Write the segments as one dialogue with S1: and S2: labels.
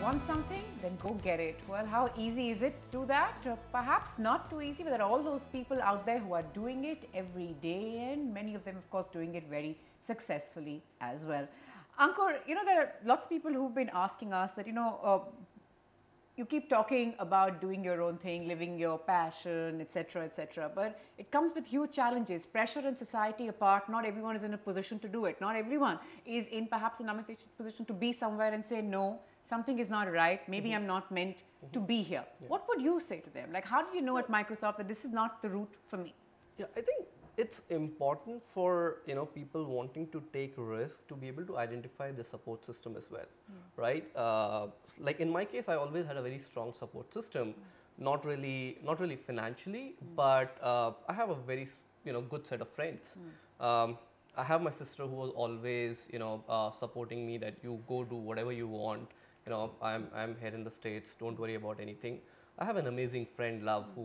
S1: Want something? Then go get it. Well, how easy is it to do that? Perhaps not too easy, but there are all those people out there who are doing it every day, and many of them, of course, doing it very successfully as well. Ankur, there are lots of people who've been asking us that, you keep talking about doing your own thing, living your passion, etc., but it comes with huge challenges, pressure and society apart. Not everyone is in a position to do it. Not everyone is in perhaps an Amitesh's position to be somewhere and say, no, something is not right. Maybe I'm not meant to be here. Yeah. What would you say to them? Like, how did you know at Microsoft that this is not the route for me?
S2: Yeah, I think it's important for people wanting to take risks to be able to identify the support system as well, right? Like in my case, I always had a very strong support system, not really financially, but I have a very good set of friends. I have my sister who was always supporting me that you go do whatever you want. I'm here in the States. Don't worry about anything. I have an amazing friend, Love, who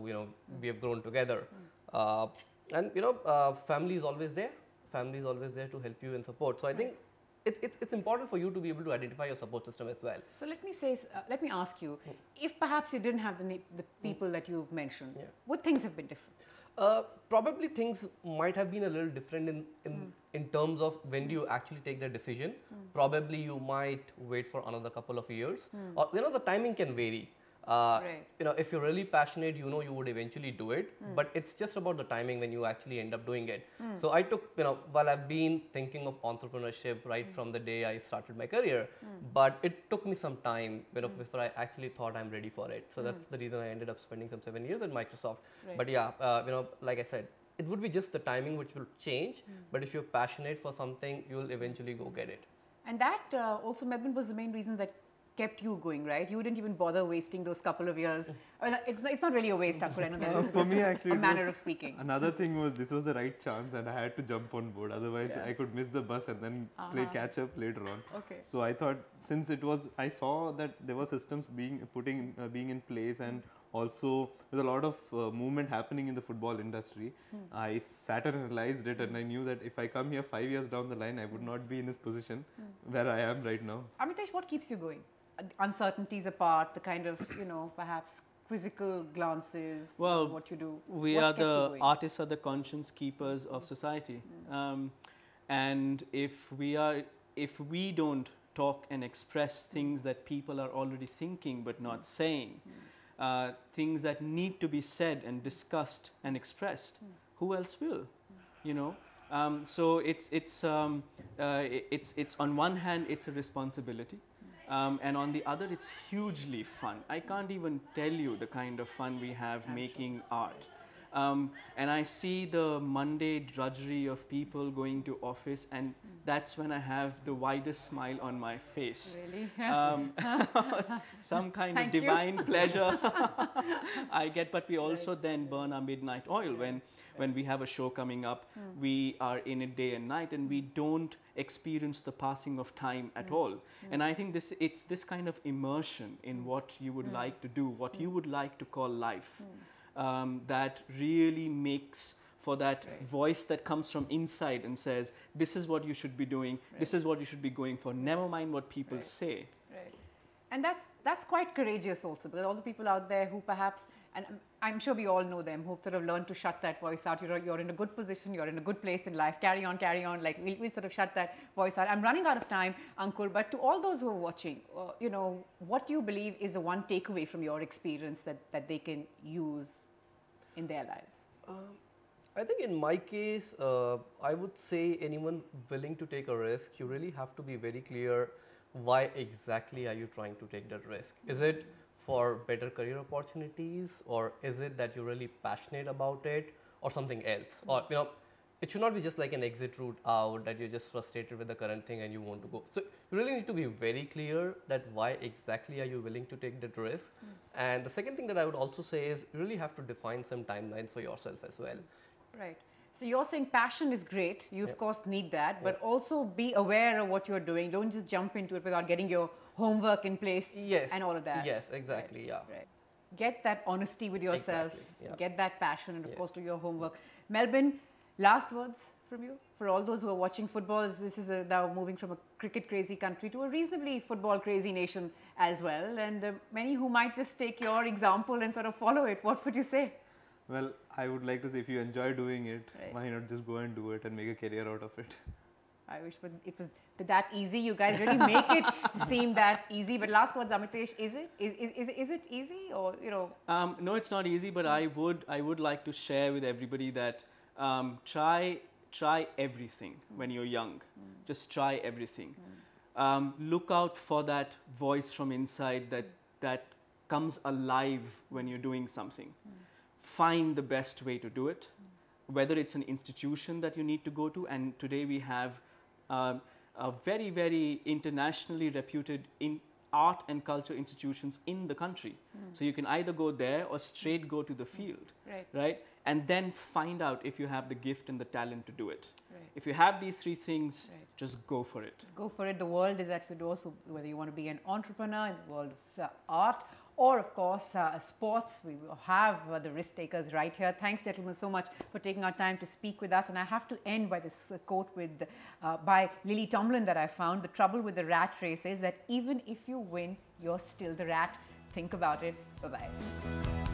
S2: we have grown together. And family is always there. Family is always there to help you and support. So I think it's important for you to be able to identify your support system as well.
S1: So let me ask you, if perhaps you didn't have the people that you've mentioned, would things have been different?
S2: Probably things might have been a little different in terms of when do you actually take the decision. Probably you might wait for another couple of years, or the timing can vary.
S1: Right.
S2: If you're really passionate, you would eventually do it, but it's just about the timing when you actually end up doing it. So I took, while I've been thinking of entrepreneurship right from the day I started my career, but it took me some time, before I actually thought I'm ready for it. So that's the reason I ended up spending some 7 years at Microsoft. Right. But yeah, like I said, it would be just the timing which will change, but if you're passionate for something, you'll eventually go get it.
S1: And that also, Melvin, was the main reason that kept you going, right? You didn't even bother wasting those couple of years. Well, it's not really a waste, Ankur. I know that
S3: for me, actually,
S1: a manner of speaking.
S3: Another thing was this was the right chance, and I had to jump on board. Otherwise, I could miss the bus and then play catch up later on.
S1: Okay.
S3: So I thought, since I saw that there were systems being in place, and also with a lot of movement happening in the football industry, I sat and analyzed it, and I knew that if I come here 5 years down the line, I would not be in this position where I am right now.
S1: Amitesh, what keeps you going? Uncertainties apart, the kind of, perhaps quizzical glances, what you do.
S4: We are the artists are the conscience keepers of society. And if we don't talk and express things that people are already thinking but not saying, things that need to be said and discussed and expressed, who else will? So it's on one hand, it's a responsibility. And on the other, it's hugely fun. I can't even tell you the kind of fun we have making art. And I see the Monday drudgery of people going to office, and that's when I have the widest smile on my face.
S1: Really?
S4: Some kind of divine pleasure I get, but we also then burn our midnight oil. When we have a show coming up, we are in it day and night, and we don't experience the passing of time at all. And I think it's this kind of immersion in what you would like to do, what you would like to call life, that really makes for that voice that comes from inside and says, this is what you should be doing, this is what you should be going for, never mind what people say.
S1: Right. And that's quite courageous also, because all the people out there who perhaps, and I'm sure we all know them, who've sort of learned to shut that voice out. You're in a good position, you're in a good place in life, carry on, like we'll sort of shut that voice out. I'm running out of time, Ankur, but to all those who are watching, what do you believe is the one takeaway from your experience that they can use in their lives?
S2: I think in my case, I would say anyone willing to take a risk, you really have to be very clear why exactly are you trying to take that risk. Is it for better career opportunities, or is it that you're really passionate about it, or something else? Or it should not be just like an exit route out, that you're just frustrated with the current thing and you want to go. So you really need to be very clear that why exactly are you willing to take that risk. And the second thing that I would also say is you really have to define some timelines for yourself as well.
S1: Right. So you're saying passion is great. You of course need that, but also be aware of what you're doing. Don't just jump into it without getting your homework in place and all of that.
S2: Yes, exactly.
S1: Right. Right. Get that honesty with yourself. Get that passion, and of course do your homework. Melvin, last words from you? For all those who are watching football, this is now moving from a cricket crazy country to a reasonably football crazy nation as well. And many who might just take your example and sort of follow it, what would you say?
S3: Well, I would like to say if you enjoy doing it,
S1: Right.
S3: why not just go and do it and make a career out of it?
S1: I wish it was that easy. You guys really make it seem that easy. But last words, Amitesh, is it? Is it easy, or you know?
S4: No, it's not easy, but I would like to share with everybody that try everything when you're young. Just try everything. Look out for that voice from inside that comes alive when you're doing something. Find the best way to do it, whether it's an institution that you need to go to, and today we have a very, very internationally reputed art and culture institutions in the country. So you can either go there or straight go to the field, right? And then find out if you have the gift and the talent to do it.
S1: Right.
S4: If you have these three things, just go for it.
S1: Go for it. The world is at your door. So whether you want to be an entrepreneur in the world of art, or of course sports, we will have the risk takers right here. Thanks, gentlemen, so much for taking our time to speak with us. And I have to end by this quote by Lily Tomlin that I found. The trouble with the rat race is that even if you win, you're still the rat. Think about it. Bye-bye.